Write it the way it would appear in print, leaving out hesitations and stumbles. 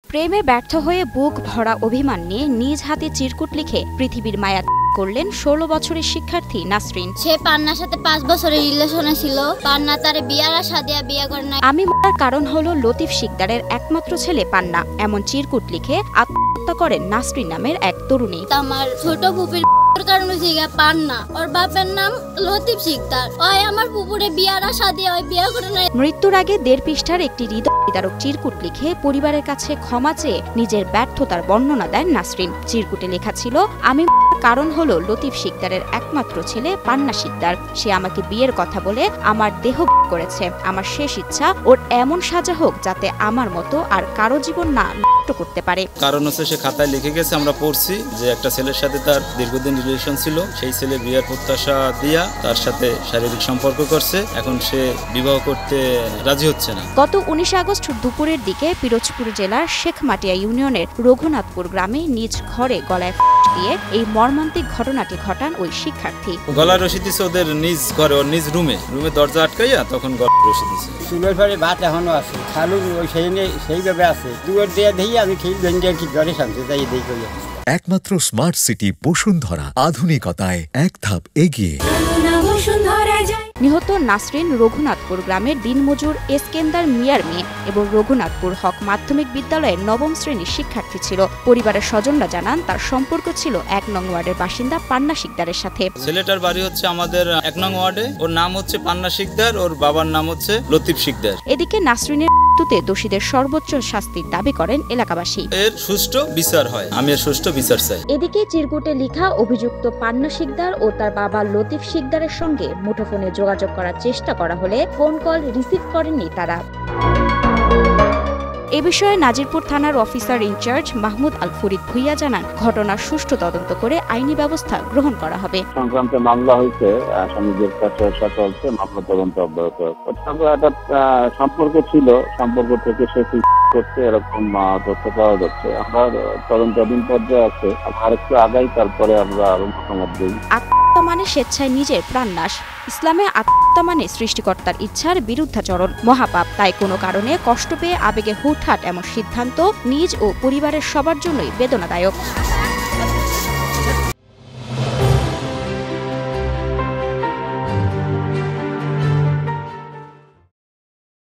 প্রেমে ব্যর্থ হয়ে বুক ভরা অভিমান নিয়ে নিজ হাতে চিরকুট লিখে পৃথিবীর মায়া করলেন ১৬ বছরের শিক্ষার্থী নাসরিন। সে পান্নার সাথে ৫ বছরের রিলেশনে ছিল। পান্না তারে বিয়ার আশা দিয়ে বিয়ে করে নাই। আমি মরার কারণ হলো লতিফ শিকদারের একমাত্র ছেলে পান্না, এমন চিরকুট লিখে আত্মহত্যা করেন নাসরিন নামের এক তরুণী। আমার ছোট ফুপির কারণ হচ্ছে পান্না, ওর বাপের নাম লতিফ শিকদার। ওই আমার পুকুরে বিয়ার আশা দিয়ে ওই বিয়ে করে নাই। মৃত্যুর আগে ১.৫ পৃষ্ঠার একটি হৃদয়বিদারক চিরকুট লিখে পরিবারের কাছে ক্ষমা চেয়ে নিজের ব্যর্থতার বর্ণনা দেন নাসরিন। চিরকুটে লেখা ছিল, আমি কারণ হলো লতিফ শিকদারের একমাত্র ছেলে পান্না শিকদার। সে আমাকে বিয়ের কথা বলে আমার দেহ করেছে। আমার শেষ ইচ্ছা ওর এমন সাজা হোক যাতে আমার মতো আর কারো জীবন না নষ্ট করতে পারে। কারণ হচ্ছে সে খাতায় লিখে গেছে, আমরা পড়ছি যে একটা ছেলের সাথে তার দীর্ঘদিন রিলেশন ছিল। সেই ছেলে বিয়ের প্রত্যাশা দিয়া তার সাথে শারীরিক সম্পর্ক করছে। এখন সে বিবাহ করতে রাজি হচ্ছে না। গত ১৯ আগস্ট দুপুরের দিকে পিরোজপুর জেলার শেখমাটিয়া ইউনিয়নের রঘুনাথপুর গ্রামে নিজ ঘরে গলায় দিয়ে এই মর্মান্তিক ঘটনাটি ঘটান ওই শিক্ষার্থী। গলায় রশি দিছে ওদের নিজ ঘরে, ওর নিজ রুমে দরজা আটকাইয়া তখন গলায় রশি দিছে। চুলের ঘরে ভাত এখনো আছে, খালু সেইভাবে আছে। দুয়ার দিয়ে দেখি আমি খেয়ে ভেঙে কি ঘরে শান্তি তাই দেখি। একমাত্র স্মার্ট সিটি বসুন্ধরা, আধুনিকতায় এক ধাপ এগিয়ে। নিহত নাসরিন রঘুনাথপুর গ্রামের দিনমজুর এসকেন্দার মিয়ার মেয়ে এবং রঘুনাথপুর হক মাধ্যমিক বিদ্যালয়ের ৯ম শ্রেণীর শিক্ষার্থী ছিল। পরিবারের স্বজনরা জানান তার সম্পর্ক ছিল ১ নং ওয়ার্ডের বাসিন্দা পান্না শিকদারের সাথে। ছেলেটার বাড়ি হচ্ছে আমাদের ১ নং ওয়ার্ডে। ওর নাম হচ্ছে পান্না শিকদার, ওর বাবার নাম হচ্ছে লতিফ শিকদার। এদিকে নাসরিনের মৃত্যুতে দোষীদের সর্বোচ্চ শাস্তির দাবি করেন এলাকাবাসী। এর সুষ্ঠু বিচার হয়, আমি এর সুষ্ঠু বিচার চাই। এদিকে চিরকুটে লেখা অভিযুক্ত পান্না শিকদার ও তার বাবা লতিফ শিকদারের সঙ্গে মুঠোফোনে যোগাযোগ করার চেষ্টা করা হলে ফোন কল রিসিভ করেননি তারা। এ বিষয়ে নাজিরপুর থানার অফিসার ইনচার্জ মাহমুদ আল ফরিদ ভুইয়া জানান, ঘটনার সুষ্ঠু তদন্ত করে আইনি ব্যবস্থা গ্রহণ করা হবে। সংক্রান্ত মামলা হয়েছে, আসামিদের কাছে চলছে, মামলা তদন্ত অব্যাহত আছে। একটা সম্পর্ক ছিল, সম্পর্ক থেকে সে করছে এরকম তথ্য পাওয়া যাচ্ছে। আমরা তদন্তাধীন পর্যায়ে আছে, আর একটু আগাই তারপরে আমরা আরো মতামত দিই। আত্মহত্যা মানে স্বেচ্ছায় নিজের প্রাণনাশ। ইসলামে আত্মহত্যা মানে সৃষ্টিকর্তার ইচ্ছার বিরুদ্ধাচরণ, মহাপাপ। তাই কোনো কারণে কষ্ট পেয়ে আবেগে হুটহাট এমন সিদ্ধান্ত নিজ ও পরিবারের সবার জন্যই বেদনাদায়ক।